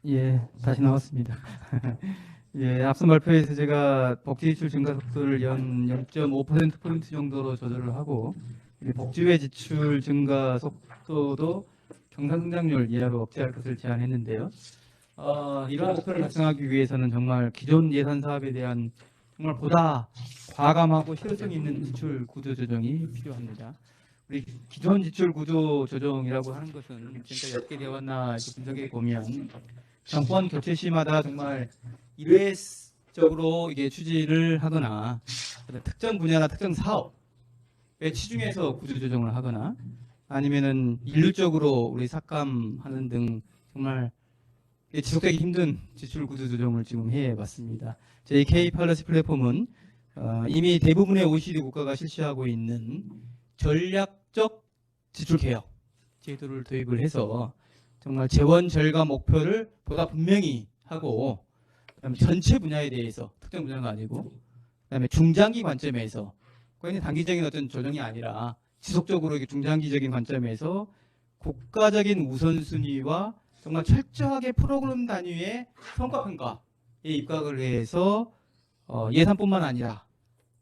예, 다시 나왔습니다. 예, 앞선 발표에서 제가 복지 지출 증가 속도를 연 0.5%포인트 정도로 조절을 하고, 이 복지외 지출 증가 속도도 경상 성장률 이하로 억제할 것을 제안했는데요. 이러한 목표를 달성하기 위해서는 정말 기존 예산 사업에 대한 정말 보다 과감하고 실효성 있는 지출 구조 조정이 필요합니다. 우리 기존 지출 구조 조정이라고 하는 것은 지금까지 어떻게 되었나 이렇게 분석해 보면 정권 교체 시마다 정말 일회적으로 이게 추진을 하거나 특정 분야나 특정 사업에 치중해서 구조 조정을 하거나 아니면은 일률적으로 우리 삭감하는 등 정말 지속되기 힘든 지출 구조 조정을 지금 해왔습니다. 저희 K-팔러스 플랫폼은 이미 대부분의 OECD 국가가 실시하고 있는 전략적 지출 개혁 제도를 도입을 해서 정말 재원 절감 목표를 보다 분명히 하고, 그다음에 전체 분야에 대해서 특정 분야가 아니고, 그다음에 중장기 관점에서 그냥 단기적인 어떤 조정이 아니라 지속적으로 중장기적인 관점에서 국가적인 우선순위와 정말 철저하게 프로그램 단위의 성과 평가에 입각을 해서 예산뿐만 아니라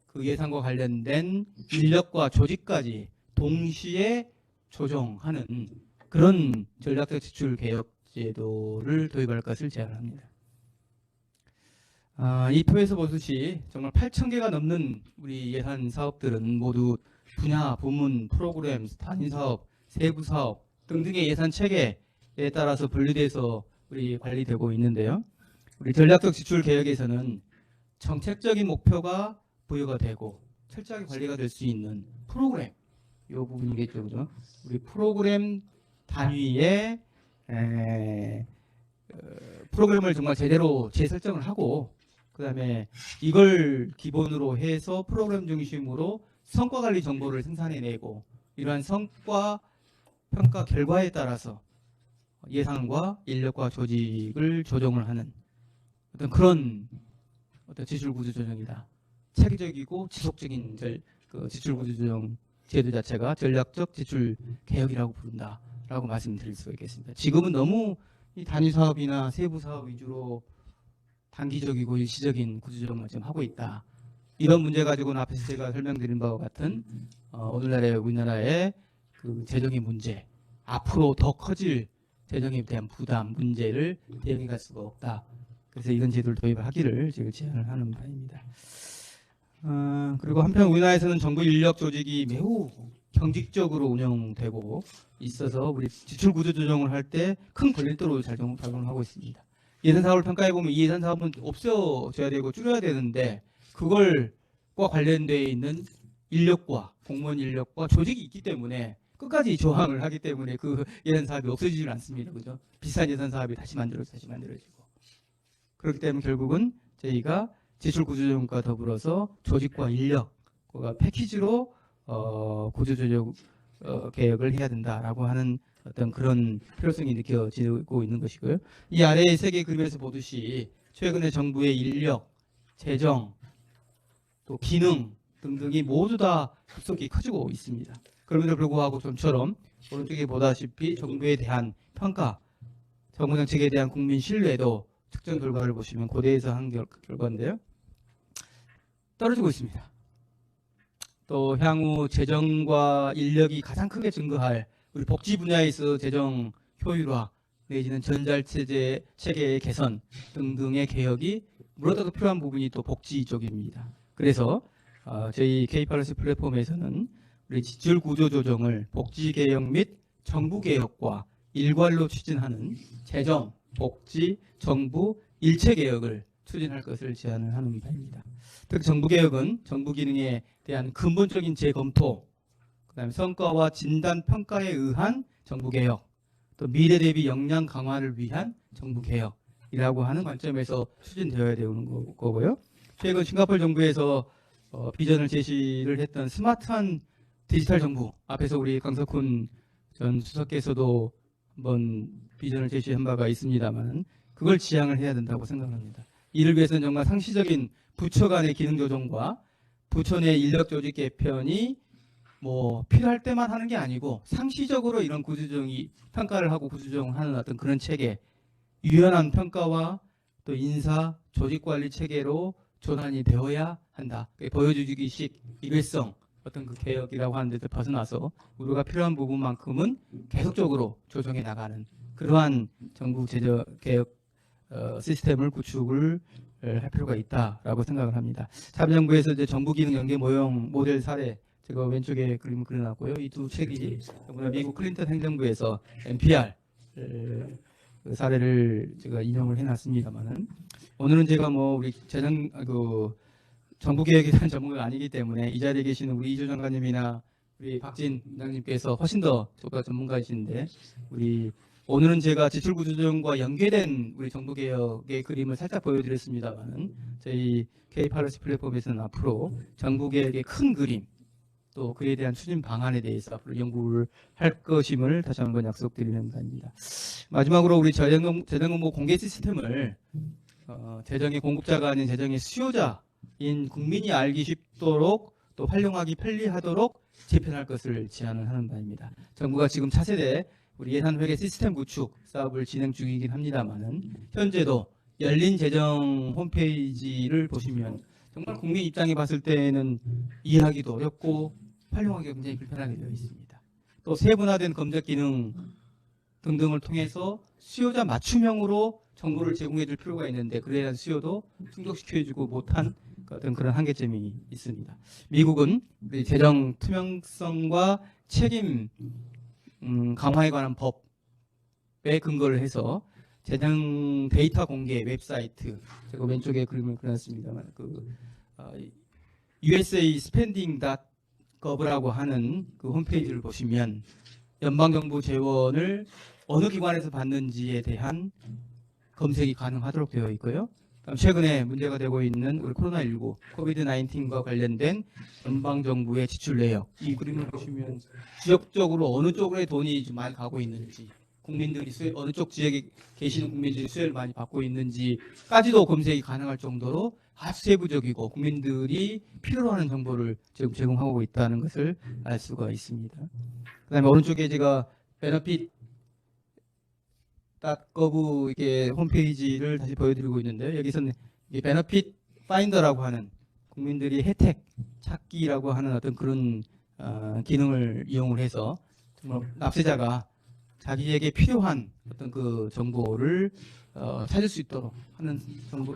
그 예산과 관련된 인력과 조직까지 동시에 조정하는 그런 전략적 지출 개혁 제도를 도입할 것을 제안합니다. 이 표에서 보듯이 정말 8,000개가 넘는 우리 예산 사업들은 모두 분야, 부문, 프로그램, 단위 사업, 세부 사업 등등의 예산 체계에 따라서 분리돼서 우리 관리되고 있는데요. 우리 전략적 지출 개혁에서는 정책적인 목표가 부여가 되고 철저하게 관리가 될 수 있는 프로그램, 이 부분이겠죠, 그죠? 우리 프로그램 단위의 프로그램을 정말 제대로 재설정을 하고, 그다음에 이걸 기본으로 해서 프로그램 중심으로 성과 관리 정보를 생산해내고, 이러한 성과 평가 결과에 따라서 예산과 인력과 조직을 조정을 하는 어떤 그런 지출 구조 조정이다. 체계적이고 지속적인 지출 구조 조정 제도 자체가 전략적 지출 개혁이라고 부른다라고 말씀드릴 수가 있겠습니다. 지금은 너무 이 단위 사업이나 세부 사업 위주로 단기적이고 일시적인 구조 조정만 지금 하고 있다. 이런 문제 가지고는 앞에서 제가 설명드린 바와 같은 오늘날의 우리나라의 그 재정의 문제, 앞으로 더 커질 재정에 대한 부담 문제를 대응해 갈 수가 없다. 그래서 이런 제도를 도입하기를 지금 제안을 하는 바입니다. 그리고 한편 우리나라에서는 정부 인력 조직이 매우 경직적으로 운영되고 있어서 우리 지출 구조 조정을 할 때 큰 걸림돌로 작용을 하고 있습니다. 예산 사업을 평가해 보면 이 예산 사업은 없어져야 되고 줄여야 되는데 그걸과 관련되어 있는 인력과 공무원 인력과 조직이 있기 때문에 끝까지 저항을 하기 때문에 그 예산 사업이 없어지질 않습니다. 그죠? 비싼 예산 사업이 다시 만들어지고. 그렇기 때문에 결국은 저희가 지출 구조조정과 더불어서 조직과 인력과 패키지로 구조조정 개혁을 해야 된다라고 하는 어떤 그런 필요성이 느껴지고 있는 것이고요. 이 아래의 세 개 그림에서 보듯이 최근에 정부의 인력, 재정, 또 기능 등등이 모두 다 급속히 커지고 있습니다. 그럼에도 불구하고 좀처럼 오른쪽에 보다시피 정부에 대한 평가, 정부 정책에 대한 국민 신뢰도 측정 결과를 보시면 고대에서 한 결과인데요. 떨어지고 있습니다. 또 향후 재정과 인력이 가장 크게 증가할 우리 복지 분야에서 재정 효율화 내지는 전자체제 체계의 개선 등등의 개혁이 무엇보다도 필요한 부분이 또 복지 쪽입니다. 그래서 저희 K-팔러스 플랫폼에서는 우리 지출 구조 조정을 복지 개혁 및 정부 개혁과 일괄로 추진하는 재정, 복지, 정부 일체 개혁을 추진할 것을 제안을 하는 바입니다. 특히 정부 개혁은 정부 기능에 대한 근본적인 재검토, 그다음에 성과와 진단 평가에 의한 정부 개혁, 또 미래 대비 역량 강화를 위한 정부 개혁이라고 하는 관점에서 추진되어야 되는 거고요. 최근 싱가포르 정부에서 비전을 제시를 했던 스마트한 디지털 정부, 앞에서 우리 강석훈 전 수석께서도 한번 비전을 제시한 바가 있습니다만 그걸 지향을 해야 된다고 생각합니다. 이를 위해서는 정말 상시적인 부처 간의 기능 조정과 부처 내 인력 조직 개편이 필요할 때만 하는 게 아니고 상시적으로 이런 구조조정이 평가를 하고 구조조정을 하는 어떤 그런 체계, 유연한 평가와 또 인사, 조직관리 체계로 전환이 되어야 한다. 보여주기식 일회성 어떤 그 개혁이라고 하는 데서 벗어나서 우리가 필요한 부분만큼은 계속적으로 조정해 나가는 그러한 정부 제도 개혁 시스템을 구축을 할 필요가 있다라고 생각을 합니다. 참정부에서 이제 정부 기능 연계 모형 모델 사례 제가 왼쪽에 그림을 그려놨고요. 이 두 책이 미국 클린턴 행정부에서 NPR 그 사례를 제가 인용을 해놨습니다만은 오늘은 제가 뭐 우리 재정 정부 개혁에 대한 전문가가 아니기 때문에 이 자리에 계시는 우리 이조 장관님이나 우리 박진 원장님께서 훨씬 더 저보다 전문가이신데 오늘은 제가 지출구조조정과 연계된 우리 정부 개혁의 그림을 살짝 보여드렸습니다만은 저희 K-팔러시 플랫폼에서는 앞으로 정부 개혁의 큰 그림 또 그에 대한 추진 방안에 대해서 앞으로 연구를 할 것임을 다시 한번 약속드리는 바입니다. 마지막으로 우리 재정정보 공개 시스템을 재정의 공급자가 아닌 재정의 수요자인 국민이 알기 쉽도록 또 활용하기 편리하도록 재편할 것을 제안을 하는 바입니다. 정부가 지금 차세대 우리 예산회계 시스템 구축 사업을 진행 중이긴 합니다만은 현재도 열린 재정 홈페이지를 보시면 정말 국민 입장에 봤을 때는 이해하기도 어렵고 활용하기가 굉장히 불편하게 되어 있습니다. 또 세분화된 검색 기능 등등을 통해서 수요자 맞춤형으로 정보를 제공해 줄 필요가 있는데 그에 대한 수요도 충족시켜주고 못한 어떤 그런 한계점이 있습니다. 미국은 재정 투명성과 책임 강화에 관한 법에 근거를 해서 재정 데이터 공개 웹사이트 제가 왼쪽에 그림을 그렸습니다만 USA spending.gov라고 하는 그 홈페이지를 보시면 연방정부 재원을 어느 기관에서 받는지에 대한 검색이 가능하도록 되어 있고요. 최근에 문제가 되고 있는 우리 코로나19 코비드-19과 관련된 연방정부의 지출 내역 이 그림을 보시면 지역적으로 어느 쪽에 돈이 좀 많이 가고 있는지 국민들이 어느 쪽 지역에 계시는 국민들이 수혜를 많이 받고 있는지까지도 검색이 가능할 정도로 아주 세부적이고 국민들이 필요로 하는 정보를 지금 제공하고 있다는 것을 알 수가 있습니다. 그다음에 오른쪽에 제가 benefit.gov 이게 홈페이지를 다시 보여드리고 있는데 여기서는 benefit finder라고 하는 국민들이 혜택 찾기라고 하는 어떤 그런 기능을 이용을 해서 정말 납세자가 자기에게 필요한 어떤 그 정보를 찾을 수 있도록 하는 정보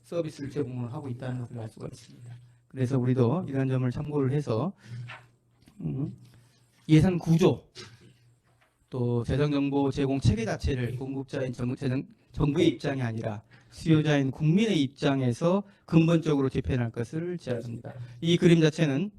서비스를 제공을 하고 있다는 것을 알 수가 있습니다. 그래서 우리도 이런 점을 참고를 해서 예산 구조 또 재정정보 제공 체계 자체를 공급자인 정부의 입장이 아니라 수요자인 국민의 입장에서 근본적으로 재편할 것을 제안합니다. 이 그림 자체는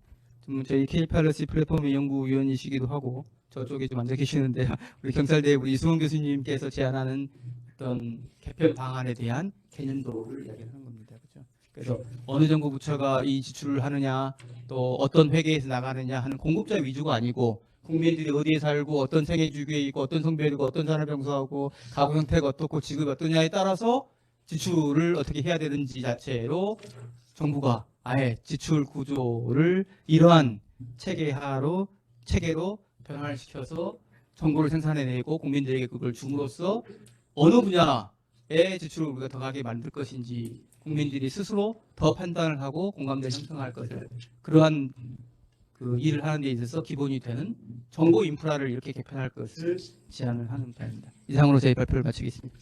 저희 K-팔러시 플랫폼의 연구위원이시기도 하고 저쪽에 좀 앉아 계시는데 우리 경찰대 우리 이승원 교수님께서 제안하는 어떤 개편 방안에 대한 개념도를 이야기하는 겁니다. 그렇죠? 그래서 어느 정부 부처가 이 지출을 하느냐 또 어떤 회계에서 나가느냐 하는 공급자 위주가 아니고 국민들이 어디에 살고 어떤 생애 주기에 있고 어떤 성별이고 어떤 산업병사하고 가구 형태가 어떻고 직업이 어떠냐에 따라서 지출을 어떻게 해야 되는지 자체로 정부가 아예 지출 구조를 이러한 체계로 변화를 시켜서 정보를 생산해내고 국민들에게 그걸 줌으로써 어느 분야의 지출을 우리가 더 가게 만들 것인지 국민들이 스스로 더 판단을 하고 공감대를 형성할 것을 그러한 그 일을 하는 데 있어서 기본이 되는 정보 인프라를 이렇게 개편할 것을 제안을 하는 바입니다. 이상으로 제 발표를 마치겠습니다.